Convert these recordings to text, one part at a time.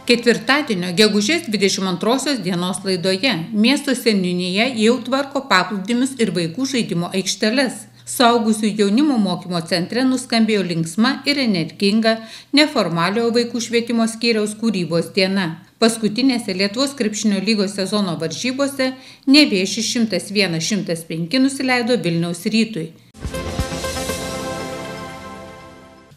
Ketvirtadienio gegužės 22 dienos laidoje miesto seniūnija jau tvarko paplūdimius ir vaikų žaidimo aikšteles. Suaugusių jaunimo mokymo centre nuskambėjo linksma ir energinga neformaliojo vaikų švietimo skyriaus kūrybos diena. Paskutinėse Lietuvos krepšinio lygos sezono varžybose Nevėžis 101-105 nusileido Vilniaus Rytui.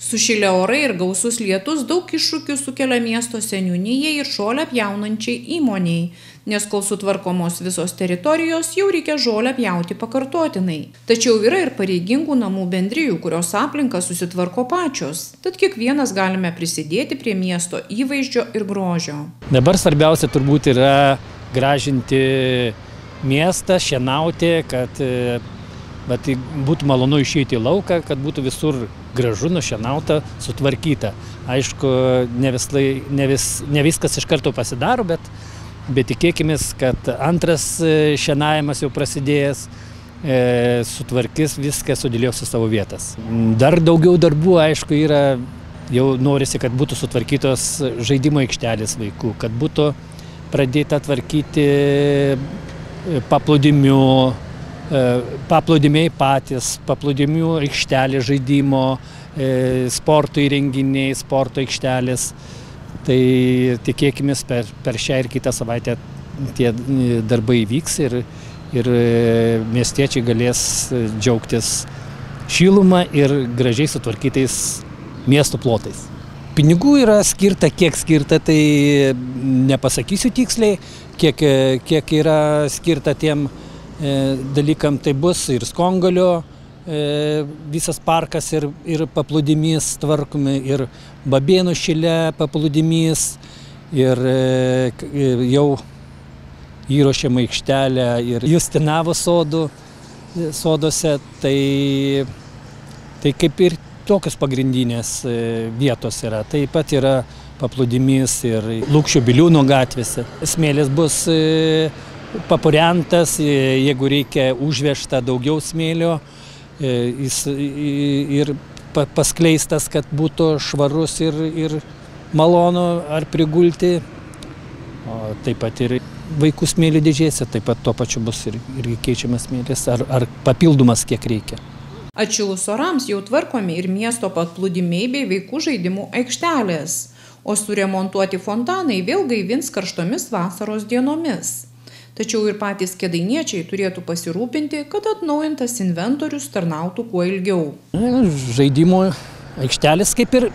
Sušilę orai ir gausus lietus daug iššūkių sukelia miesto seniūnijai ir žolę pjaunančiai įmoniai, nes kol sutvarkomos visos teritorijos, jau reikia žolę pjauti pakartotinai. Tačiau yra ir pareigingų namų bendrijų, kurios aplinką susitvarko pačios, tad kiekvienas galime prisidėti prie miesto įvaizdžio ir grožio. Dabar svarbiausia turbūt yra gražinti miestą, šienauti, kad būtų malonu išeiti į lauką, kad būtų visur gražu, nušienauta, sutvarkyta. Aišku, ne viskas iš karto pasidaro, bet tikėkimės, kad antras šienavimas jau prasidėjęs, sutvarkys viską, sudėlios į savo vietas. Dar daugiau darbų, aišku, yra, jau norisi, kad būtų sutvarkytos žaidimo aikštelės vaikų, kad būtų pradėta tvarkyti paplūdimiai patys, paplūdimių aikštelė žaidimo, sporto įrenginiai, sporto aikštelės. Tai tikėkimės per šią ir kitą savaitę tie darbai vyks ir miestiečiai galės džiaugtis šilumą ir gražiai sutvarkytais miesto plotais. Pinigų yra skirta, kiek skirta, tai nepasakysiu tiksliai, kiek yra skirta tiem dalykam. Tai bus ir Skongalio visas parkas ir paplūdimys tvarkomi, ir Babėnų šile paplūdimys, ir jau įruošiama aikštelė ir Justinavo soduose, tai kaip ir tokios pagrindinės vietos yra. Taip pat yra paplūdimys ir Lukšių Biliūno gatvėse. Smėlis bus papurentas, jeigu reikia užvežta daugiau smėlio ir paskleistas, kad būtų švarus ir malonu ar prigulti. O taip pat ir vaikų smėlio dėžėse, taip pat tuo pačiu bus ir keičiamas smėlis ar papildomas kiek reikia. Atšilus orams jau tvarkomi ir miesto paplūdimiai bei vaikų žaidimų aikštelės, o suremontuoti fontanai vėl gaivins karštomis vasaros dienomis. Tačiau ir patys kėdainiečiai turėtų pasirūpinti, kad atnaujintas inventorius tarnautų kuo ilgiau. Žaidimo aikštelės kaip ir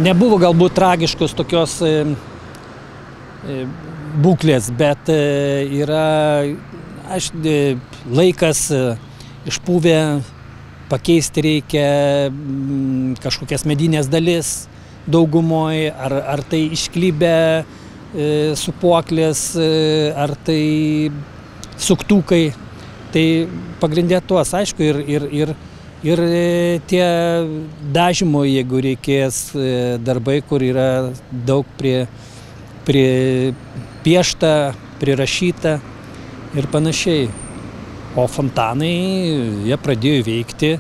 nebuvo galbūt tragiškos tokios būklės, bet yra laikas išpūvę, pakeisti reikia kažkokias medinės dalis daugumoje, ar tai išklibę supuoklės, ar tai suktukai. Tai pagrindė tuos, aišku, ir tie dažymo, jeigu reikės darbai, kur yra daug prie piešta, prirašyta ir panašiai. O fontanai, jie pradėjo veikti,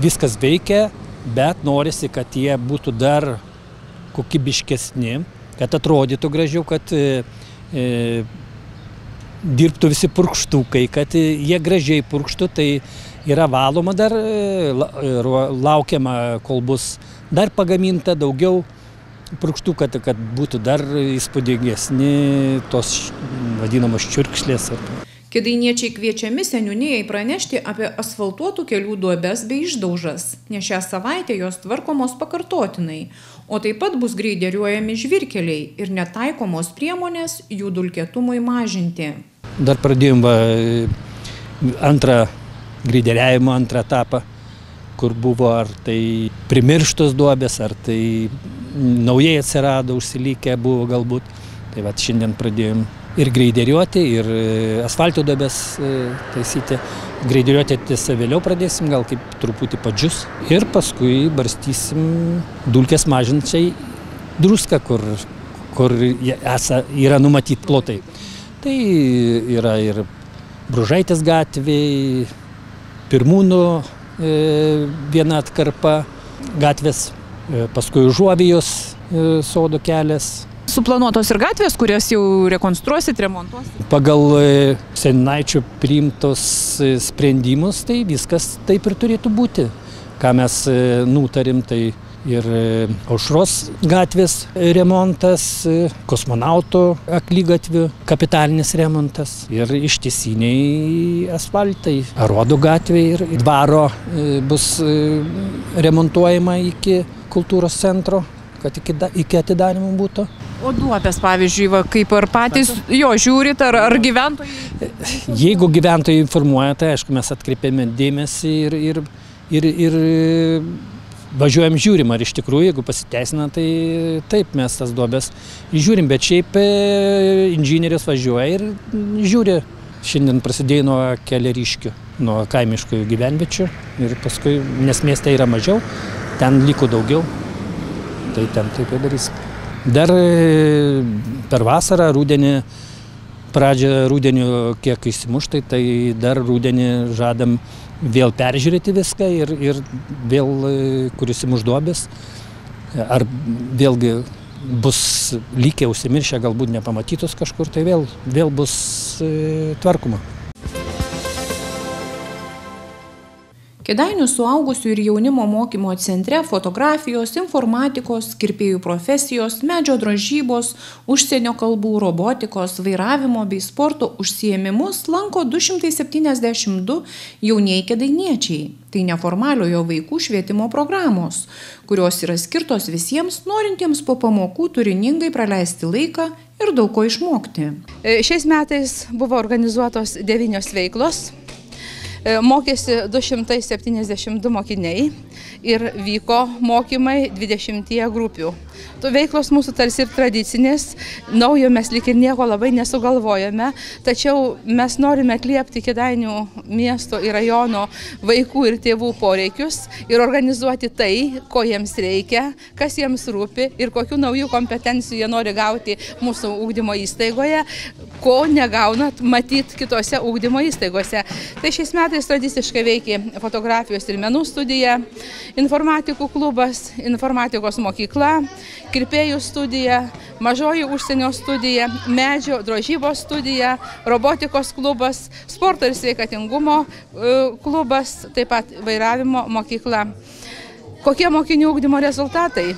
viskas veikia, bet norisi, kad jie būtų dar kokybiškesni, kad atrodytų gražiau, kad dirbtų visi purkštukai, kad jie gražiai purkštų, tai yra valoma dar, laukiama, kol bus dar pagaminta daugiau purkštų, kad būtų dar įspūdingesni tos vadinamos čiurkšlės. Kėdainiečiai kviečiami seniūnijai pranešti apie asfaltuotų kelių duobes bei išdaužas, nes šią savaitę jos tvarkomos pakartotinai, o taip pat bus greideriuojami žvyrkeliai ir netaikomos priemonės jų dulkėtumui mažinti. Dar pradėjom greideriavimo antrą etapą, kur buvo ar tai primirštos duobės, ar tai naujai atsirado, užsilikę buvo galbūt. Tai šiandien pradėjom ir greideriuoti, ir asfalto duobės taisyti. Greideriuoti tiesa vėliau pradėsim, gal kaip truputį padžius. Ir paskui barstysim dulkės mažinčiai druską, kur yra numatyti plotai. Tai yra ir Bružaitės gatvėje, Pirmūnų viena atkarpa, gatvės paskui Užuovijos sodo kelias. Suplanuotos ir gatvės, kurias jau rekonstruosit, remontuosit? Pagal seniūnaičių priimtos sprendimus, tai viskas taip ir turėtų būti. Ką mes nutarim, tai ir Aušros gatvės remontas, Kosmonauto akligatvių kapitalinis remontas ir ištisiniai asfaltai. Aruodų gatvė ir dvaro bus remontuojama iki kultūros centro, kad iki atidarimo būtų. O duobės, pavyzdžiui, kaip ar patys jo žiūrit, ar gyventojai? Jeigu gyventojai informuoja, tai aišku, mes atkreipiame dėmesį ir važiuojam žiūrim, ar iš tikrųjų, jeigu pasiteisina, tai taip, mes tas duobės žiūrim, bet šiaip inžinierius važiuoja ir žiūri. Šiandien prasidėjo nuo Keleriškių, nuo kaimiškų gyvenviečių ir paskui, nes mieste yra mažiau, ten liko daugiau, tai ten taip ir darysim. Dar per vasarą, rudenį, pradžią rudenio kiek įsimuštai, tai dar rudenį žadam vėl peržiūrėti viską ir vėl, kuris įmuš duobės, ar vėlgi bus likę užsimiršę, galbūt nepamatytos kažkur, tai vėl bus tvarkoma. Kėdainių suaugusių ir jaunimo mokymo centre fotografijos, informatikos, kirpėjų profesijos, medžio drožybos, užsienio kalbų, robotikos, vairavimo bei sporto užsiėmimus lanko 272 jaunieji kėdainiečiai. Tai neformaliojo vaikų švietimo programos, kurios yra skirtos visiems norintiems po pamokų turiningai praleisti laiką ir daug ko išmokti. Šiais metais buvo organizuotos 9 veiklos. Mokėsi 272 mokiniai ir vyko mokymai 20 grupių. Veiklos mūsų tarsi ir tradicinės, naujo mes lyg ir nieko labai nesugalvojame, tačiau mes norime atliepti Kėdainių miesto ir rajono vaikų ir tėvų poreikius ir organizuoti tai, ko jiems reikia, kas jiems rūpi ir kokių naujų kompetencijų jie nori gauti mūsų ugdymo įstaigoje, ko negauna matyti kitose ugdymo įstaigose. Tai šiais metais tradiciškai veikė fotografijos ir menų studija, informatikų klubas, informatikos mokykla, kirpėjų studija, mažoji užsienio studija, medžio drožybos studija, robotikos klubas, sporto ir sveikatingumo klubas, taip pat vairavimo mokykla. Kokie mokinių ugdymo rezultatai?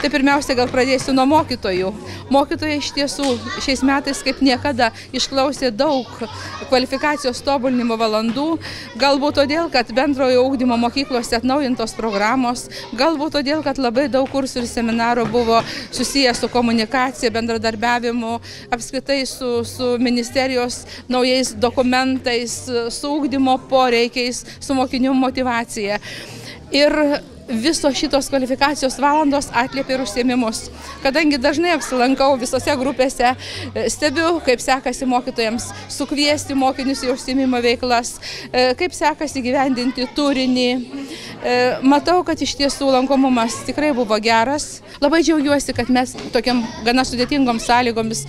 Tai pirmiausia, gal pradėsiu nuo mokytojų. Mokytojai iš tiesų šiais metais kaip niekada išklausė daug kvalifikacijos tobulinimo valandų, galbūt todėl, kad bendrojo ugdymo mokyklose atnaujintos programos, galbūt todėl, kad labai daug kursų ir seminarų buvo susijęs su komunikacija, bendradarbiavimu, apskritai su ministerijos naujais dokumentais, su ugdymo poreikiais, su mokinių motyvacija. Ir visos šitos kvalifikacijos valandos atliepia ir užsiėmimus. Kadangi dažnai apsilankau visose grupėse, stebiu, kaip sekasi mokytojams sukviesti mokinius į užsiėmimo veiklas, kaip sekasi gyvendinti turinį. Matau, kad iš tiesų lankomumas tikrai buvo geras. Labai džiaugiuosi, kad mes tokiam gana sudėtingom sąlygomis,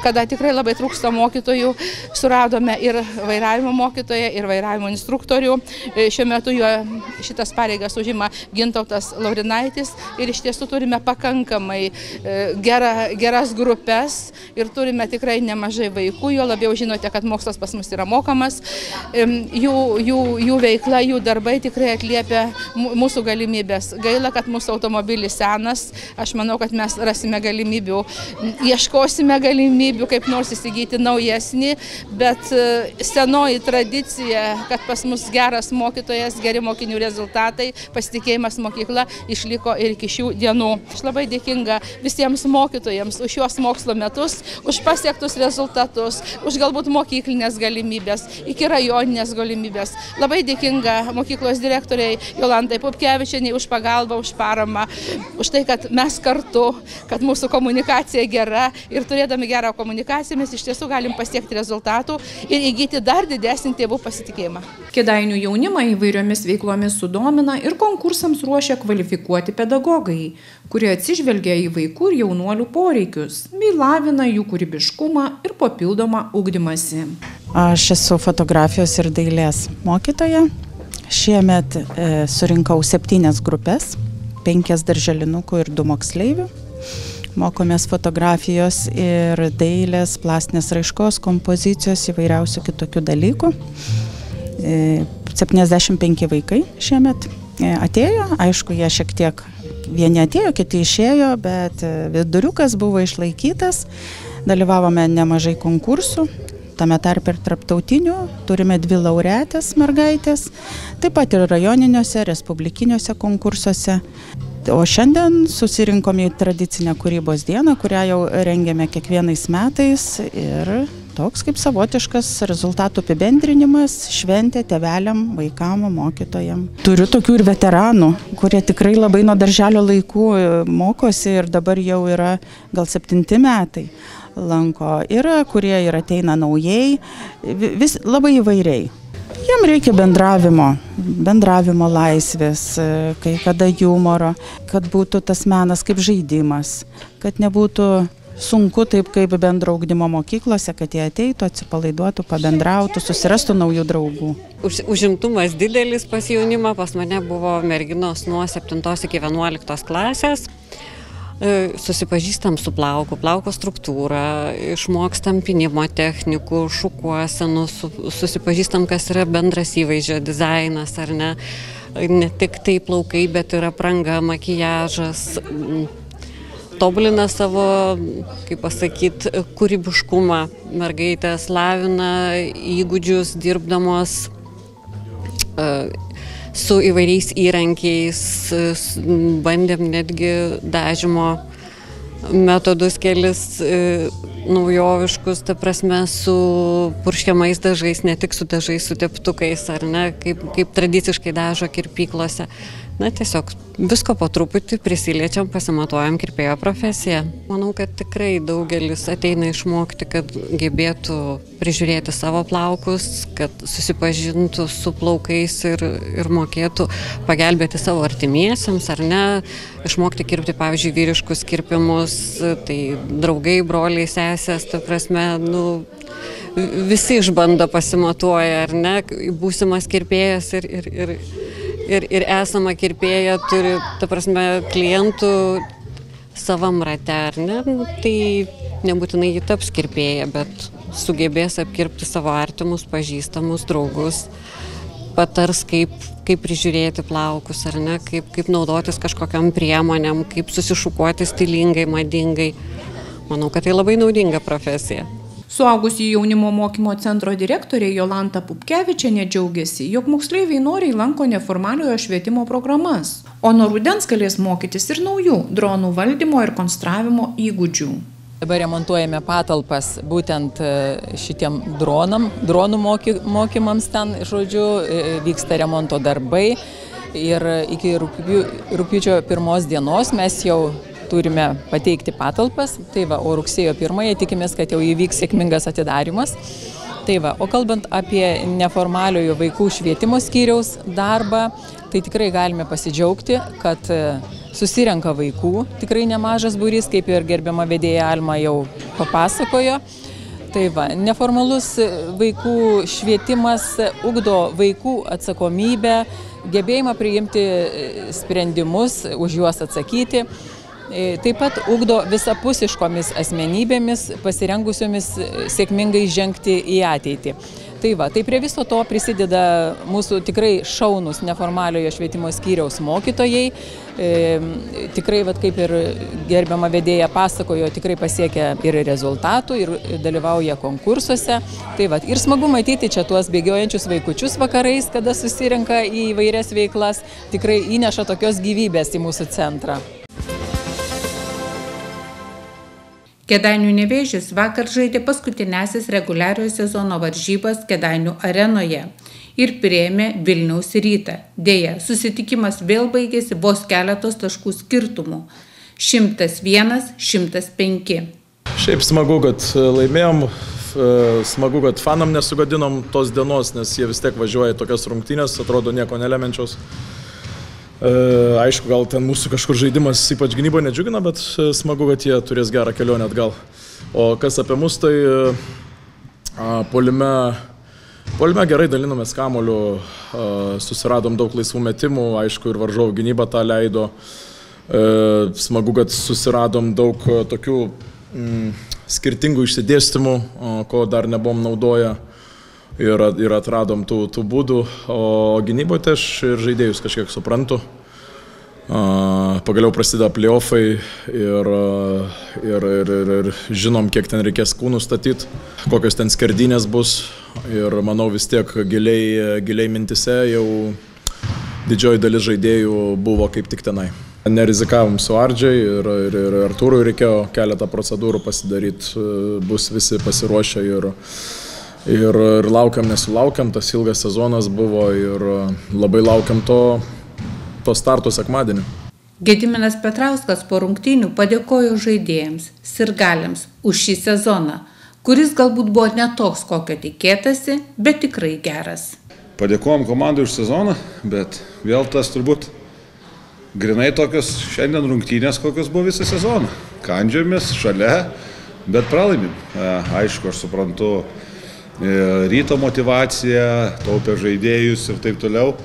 kada tikrai labai trūksta mokytojų, suradome ir vairavimo mokytoją, ir vairavimo instruktorių. Šiuo metu jo šitas pareigas užima Gintautas Laurinaitis ir iš tiesų turime pakankamai geras grupės ir turime tikrai nemažai vaikų, jo labiau žinote, kad mokslas pas mus yra mokamas, jų veikla, jų darbai tikrai atliepia mūsų galimybės. Gaila, kad mūsų automobilis senas, aš manau, kad mes rasime galimybių, ieškosime galimybių, kaip nors įsigyti naujesnį, bet senoji tradicija, kad pas mus geras mokytojas, geri mokinių rezultatai, pasitikėjimas mokykla išliko ir iki šių dienų. Aš labai dėkinga visiems mokytojams už šios mokslo metus, už pasiektus rezultatus, už galbūt mokyklinės galimybės, iki rajoninės galimybės. Labai dėkinga mokyklos direktoriai Jolantai Pupkevičienei už pagalbą, už paramą, už tai, kad mes kartu, kad mūsų komunikacija gera ir turėdami gerą komunikaciją mes iš tiesų galim pasiekti rezultatų ir įgyti dar didesnį tėvų pasitikėjimą. Kėdainių jaunimą įvairiomis veiklomis sudomina ir konkursams ruošia kvalifikuoti pedagogai, kurie atsižvelgia į vaikų ir jaunuolių poreikius, bei lavina jų kūrybiškumą ir papildomą ugdymąsi. Aš esu fotografijos ir dailės mokytoja. Šiemet surinkau 7 grupės. 5 darželinukų ir 2 moksleivių. Mokomės fotografijos ir dailės, plastinės raiškos, kompozicijos, įvairiausių kitokių dalykų. 75 vaikai šiemet atėjo, aišku, jie šiek tiek, vieni atėjo, kiti išėjo, bet viduriukas buvo išlaikytas, dalyvavome nemažai konkursų, tame tarpe ir tarptautinių, turime 2 laureatės mergaitės, taip pat ir rajoniniuose, respublikiniuose konkursuose. O šiandien susirinkome į tradicinę kūrybos dieną, kurią jau rengiame kiekvienais metais ir toks kaip savotiškas rezultatų apibendrinimas, šventė tėveliam, vaikam, mokytojam. Turiu tokių ir veteranų, kurie tikrai labai nuo darželio laikų mokosi ir dabar jau yra gal 7 metai lanko. Yra, kurie ir ateina naujai, vis labai įvairiai. Jiem reikia bendravimo laisvės, kai kada humoro, kad būtų tas menas kaip žaidimas, kad nebūtų sunku taip kaip bendro ugdymo mokyklose, kad jie ateitų, atsipalaiduotų, pabendrautų, susirastų naujų draugų. Užimtumas didelis pas jaunimą, pas mane buvo merginos nuo 7 iki 11 klasės. Susipažįstam su plauko struktūra, išmokstam pinimo technikų, šukuosenų, susipažįstam, kas yra bendras įvaizdžio dizainas, ar ne. Ne tik tai plaukai, bet ir apranga, makijažas. Tobulina savo, kaip pasakyti, kūrybiškumą. Mergaitės lavina įgūdžius, dirbdamos su įvairiais įrankiais, bandėm netgi dažymo metodus kelis naujoviškus, ta prasme, su purškiamais dažais, ne tik su dažais, su teptukais, ar ne, kaip tradiciškai dažo kirpyklose. Na, tiesiog visko po truputį prisiliečiam, pasimatuojam kirpėjo profesiją. Manau, kad tikrai daugelis ateina išmokti, kad gebėtų prižiūrėti savo plaukus, kad susipažintų su plaukais ir mokėtų pagelbėti savo artimiesiems, ar ne, išmokti kirpti, pavyzdžiui, vyriškus kirpimus, tai draugai, broliai, sesės, ta prasme, visi išbando, pasimatuoja, ar ne, būsimas kirpėjas ir esama kirpėja turi, ta prasme, klientų savam rate, ar ne, tai nebūtinai ji taps kirpėja, bet sugebės apkirpti savo artimus, pažįstamus, draugus, patars, kaip prižiūrėti plaukus, ar ne, kaip naudotis kažkokiam priemonėm, kaip susišukuoti stilingai, madingai. Manau, kad tai labai naudinga profesija. Suaugusių jaunimo mokymo centro direktorė Jolanta Pupkevičienė džiaugiasi, jog moksleiviai noriai lanko neformaliojo švietimo programas, o nuo rudens galės mokytis ir naujų dronų valdymo ir konstravimo įgūdžių. Dabar remontuojame patalpas būtent šitiem dronų mokymams ten, žodžiu, vyksta remonto darbai ir iki rugpjūčio 1 dienos mes jau turime pateikti patalpas, tai va, o rugsėjo 1 tikimės, kad jau įvyks sėkmingas atidarimas. Tai va, o kalbant apie neformaliojo vaikų švietimo skyriaus darbą, tai tikrai galime pasidžiaugti, kad susirenka vaikų, tikrai nemažas būrys, kaip ir gerbiama vedėja Alma jau papasakojo. Tai va, neformalus vaikų švietimas ugdo vaikų atsakomybę, gebėjimą priimti sprendimus, už juos atsakyti. Taip pat ugdo visapusiškomis asmenybėmis, pasirengusiomis sėkmingai žengti į ateitį. Tai va, tai prie viso to prisideda mūsų tikrai šaunus neformaliojo švietimo skyriaus mokytojai. Tikrai, va, kaip ir gerbiama vedėja pasakojo, tikrai pasiekia ir rezultatų, ir dalyvauja konkursuose. Tai va, ir smagu matyti čia tuos bėgiojančius vaikučius vakarais, kada susirenka į įvairias veiklas, tikrai įneša tokios gyvybės į mūsų centrą. Kėdainių Nevėžis vakar žaidė paskutinęsias reguliariojo sezono varžybas Kėdainių arenoje ir priėmė Vilniaus Rytą. Deja, susitikimas vėl baigėsi vos keletos taškų skirtumų – 101-105. Šiaip smagu, kad laimėjom, smagu, kad fanam nesugadinom tos dienos, nes jie vis tiek važiuoja į tokias rungtynės, atrodo nieko nelemenčios. Aišku, gal ten mūsų kažkur žaidimas ypač gynyboje nedžiugina, bet smagu, kad jie turės gerą kelionę atgal. O kas apie mus, tai puolime gerai dalinomės kamuoliu, susiradom daug laisvų metimų, aišku, ir varžovų gynyba tą leido. Smagu, kad susiradom daug tokių skirtingų išsidėstymų, ko dar nebuvom naudoję ir atradom tų būdų. O gynyboje tai aš ir žaidėjus kažkiek suprantu. Pagaliau prasideda play-offai ir žinom, kiek ten reikės kūnų statyti, kokios ten skerdynės bus. Ir manau vis tiek giliai mintise jau didžioji dalis žaidėjų buvo kaip tik tenai. Nerizikavom su Ardžiai ir Artūrui reikėjo keletą procedūrų pasidaryti, bus visi pasiruošę ir laukiam, nesulaukiam, tas ilgas sezonas buvo ir labai laukiam to starto sekmadienį. Gediminas Petrauskas po rungtynių padėkojo žaidėjams, sirgaliams už šį sezoną, kuris galbūt buvo ne toks, kokio tikėtasi, bet tikrai geras. Padėkojom komandai už sezoną, bet vėl tas turbūt grinai tokios šiandien rungtynės, kokios buvo visą sezoną. Kandžiamės šalia, bet pralaimim. Aišku, aš suprantu Ryto motivaciją, taupė žaidėjus ir taip toliau.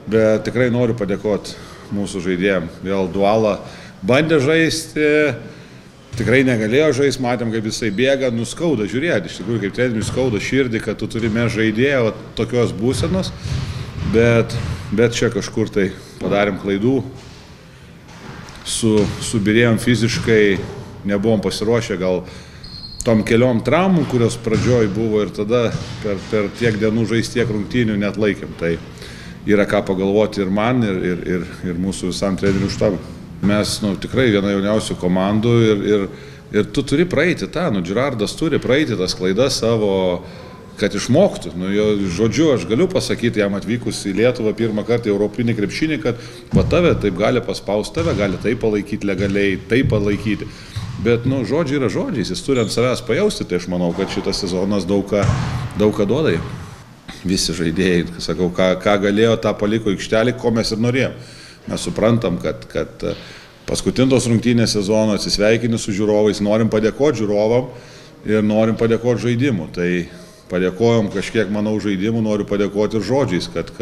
Bet tikrai noriu padėkoti mūsų žaidėjams. Vėl Dualą bandė žaisti, tikrai negalėjo žaisti, matėm, kaip jisai bėga, nuskauda žiūrėti. Iš tikrųjų, kaip treneriui skauda širdį, kad tu turime žaidėją tokios būsenos. Bet čia kažkur tai padarėm klaidų, subirėjom fiziškai, nebuvom pasiruošę gal tom keliom traumom, kurios pradžioj buvo ir tada per tiek dienų žaisti tiek rungtynių net laikėm. Tai yra ką pagalvoti ir man, ir mūsų visam trenerių štabui. Mes tikrai viena jauniausių komandų ir tu turi praeiti tą, Gerardas turi praeiti tas klaidas savo, kad išmoktų. Žodžiu, aš galiu pasakyti jam atvykus į Lietuvą pirmą kartą į Europinį krepšinį, kad tave taip gali paspausti, tave gali taip palaikyti legaliai, taip palaikyti. Bet žodžiai yra žodžiais, jis turi ant savęs pajausti, tai aš manau, kad šitas sezonas daug ką duoda jam. Visi žaidėjai, sakau, ką galėjo, tą paliko aikštelį, ko mes ir norėjom. Mes suprantam, kad paskutintos rungtynės sezono atsisveikini su žiūrovais, norim padėkoti žiūrovam ir norim padėkoti žaidimu. Tai padėkojom kažkiek, manau, žaidimų, noriu padėkoti ir žodžiais, kad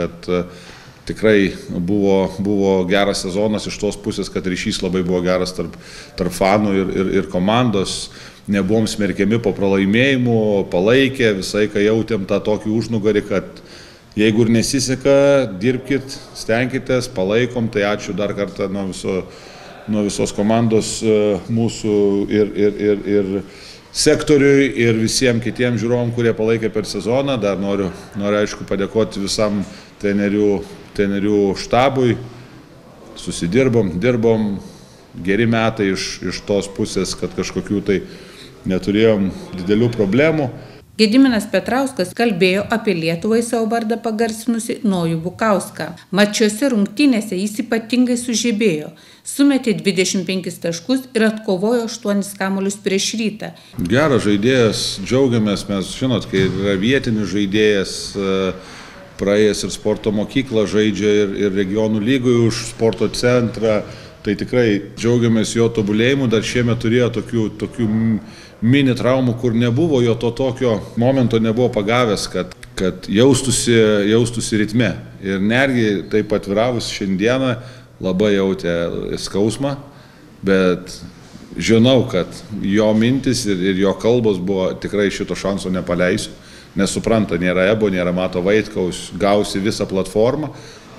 tikrai buvo geras sezonas iš tos pusės, kad ryšys labai buvo geras tarp fanų ir komandos. Nebuvom smerkiami po pralaimėjimų, palaikė, visai ką jautėm tą tokį užnugarį, kad jeigu ir nesiseka, dirbkit, stenkitės, palaikom, tai ačiū dar kartą nuo visos komandos mūsų ir sektoriui ir visiems kitiems žiūrovom, kurie palaikė per sezoną. Dar noriu aišku padėkoti visam trenerių štabui, dirbom, geri metai iš tos pusės, kad kažkokių tai neturėjom didelių problemų. Gediminas Petrauskas kalbėjo apie Lietuvai savo vardą pagarsinusi Nojų Bukauską. Mat šiose rungtynėse jis ypatingai sužibėjo, sumetė 25 taškus ir atkovojo 8 kamuolius prieš Rytą. Geras žaidėjas, džiaugiamės, mes žinot, kai yra vietinis žaidėjas, praėjęs ir sporto mokyklą žaidžia ir regionų lygoj už sporto centrą, tai tikrai džiaugiamės jo tobulėjimu, dar šiemet turėjo tokių mini traumų, kur nebuvo jo to tokio momento, nebuvo pagavęs, kad jaustųsi ritme. Ir netgi taip atviravus šiandieną labai jautė skausmą, bet žinau, kad jo mintis ir jo kalbos buvo tikrai šito šanso nepaleisiu, nes supranta, nėra Ebo, nėra Mato Vaitkaus, gausi visą platformą.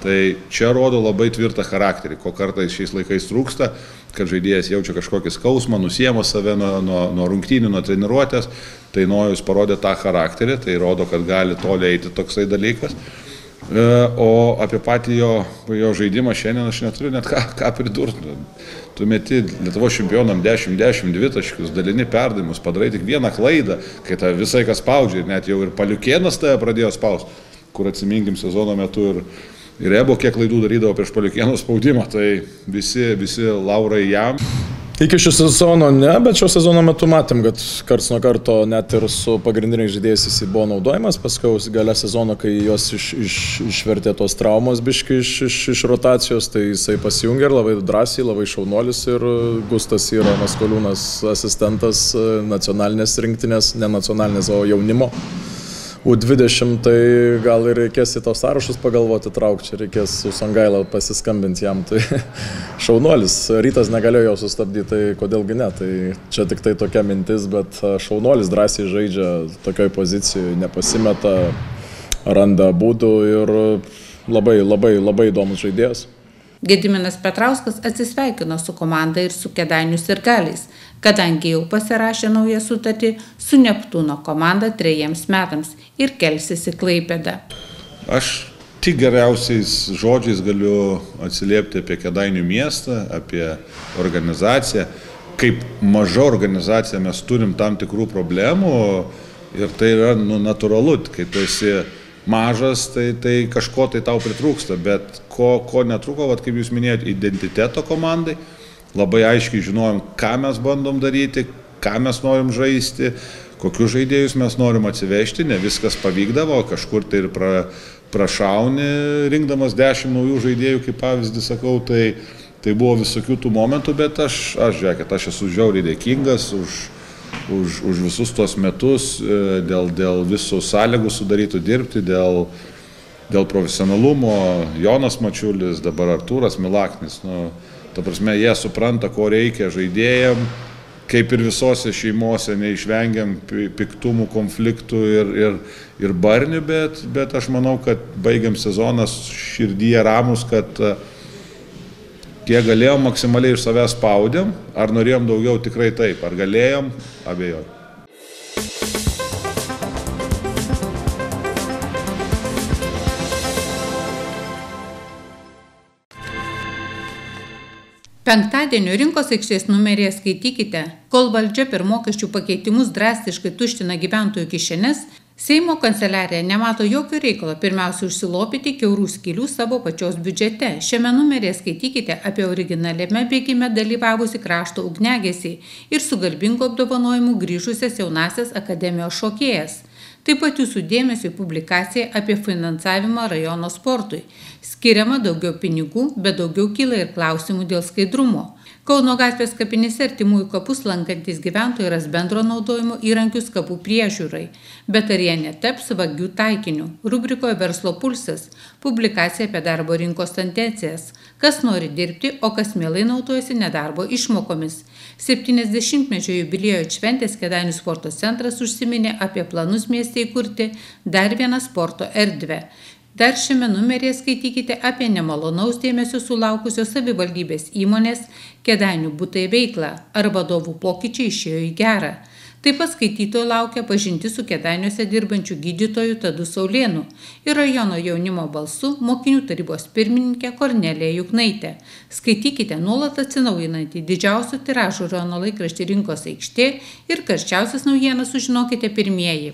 Tai čia rodo labai tvirtą charakterį, ko kartais šiais laikais trūksta, kad žaidėjas jaučia kažkokį skausmą, nusiema save nuo rungtynių, nuo treniruotės. Tai Nojus parodė tą charakterį, tai rodo, kad gali toli eiti toksai dalykas. O apie patį jo žaidimą šiandien aš neturiu net ką pridurti. Tu meti Lietuvos čempionam 10-10 dvitaškius, dalini perdavimus, padarai tik vieną klaidą, kai tave visai kas spaudžia ir net jau ir Paliukėnas tave pradėjo spausti, kur atsiminkim sezono metu ir Ebo kiek klaidų darydavo prieš Paliukėno spaudimą, tai visi laurai jam. Iki šio sezono ne, bet šio sezono metu matėm, kad karts nuo karto net ir su pagrindiniais žaidėjais jis buvo naudojamas, paskui gale sezono, kai jos išvertė tos traumos biškai iš rotacijos, tai jisai pasijungė ir labai drąsiai, labai šaunuolis ir Gustas yra Maskoliūnas asistentas nacionalinės rinktinės, ne nacionalinės, o jaunimo U20 tai gal ir reikės į tos sąrašus pagalvoti traukti, čia reikės su Songaila pasiskambinti jam, tai šaunuolis, Rytas negalėjo jo sustabdyti, tai kodėlgi ne, tai čia tik tai tokia mintis, bet šaunuolis drąsiai žaidžia tokioj pozicijoje, nepasimeta, randa būdų ir labai įdomus žaidėjas. Gediminas Petrauskas atsisveikino su komanda ir su Kėdainių Sirgaliais, kadangi jau pasirašė naują sutartį su Neptūno komanda 3 metams ir kelsis į Klaipėdą. Aš tik geriausiais žodžiais galiu atsiliepti apie Kėdainių miestą, apie organizaciją. Kaip maža organizacija mes turim tam tikrų problemų ir tai yra natūralu, kai tu esi mažas, tai kažko tai tau pritrūksta, bet ko netrūko, kaip jūs minėjote, identiteto komandai, labai aiškiai žinojom, ką mes bandom daryti, ką mes norim žaisti, kokius žaidėjus mes norim atsivežti, ne viskas pavykdavo, kažkur tai ir prašauni, rinkdamas 10 naujų žaidėjų, kaip pavyzdį sakau, tai buvo visokių tų momentų, bet aš esu žiauriai dėkingas už visus tuos metus, dėl visų sąlygų sudarytų dirbti, dėl profesionalumo, Jonas Mačiulis, dabar Artūras Milaknis. Ta prasme, jie supranta, ko reikia žaidėjam, kaip ir visose šeimose neišvengiam piktumų, konfliktų ir barnių, bet aš manau, kad baigiam sezoną širdyje ramus, kad kiek galėjom, maksimaliai iš savęs spaudėm, ar norėjom daugiau, tikrai taip, ar galėjom, abejoju. Penktadienio rinkos aikštės numeryje skaitykite, kol valdžia per mokesčių pakeitimus drastiškai tuština gyventojų kišenes, Seimo kanceliarija nemato jokio reikalo pirmiausia užsilopyti kiaurų skylių savo pačios biudžete. Šiame numeryje skaitykite apie originaliame bėgime dalyvavusi krašto ugniagesį ir su garbingu apdovanojimu grįžusias jaunasias akademijos šokėjas. Taip pat jūsų dėmesio publikacija apie finansavimą rajono sportui. Skiriama daugiau pinigų, bet daugiau kyla ir klausimų dėl skaidrumo. Kauno gatvės kapinėse artimųjų kapus lankantis gyventojai ras bendro naudojimo įrankius kapų priežiūrai. Bet ar jie netaps vagių taikiniu? Rubrikoje Verslo pulsas. Publikacija apie darbo rinkos tendencijas. Kas nori dirbti, o kas mielai naudojasi nedarbo išmokomis. 70-mečio jubiliejo šventės Kėdainių sporto centras užsiminė apie planus mieste įkurti dar vieną sporto erdvę. Dar šiame numeryje skaitykite apie nemalonaus dėmesio sulaukusios savivaldybės įmonės Kėdainių butai veiklą, ar vadovų pokyčiai išėjo į gerą. Taip pat skaitytojo laukia pažinti su Kėdainiuose dirbančių gydytojų Tadu Saulėnu ir rajono jaunimo balsu mokinių tarybos pirmininkė Kornelija Juknaitė. Skaitykite nuolat atsinaujinantį didžiausio tiražo rajono laikraštį Rinkos aikštė ir karščiausias naujienas sužinokite pirmieji.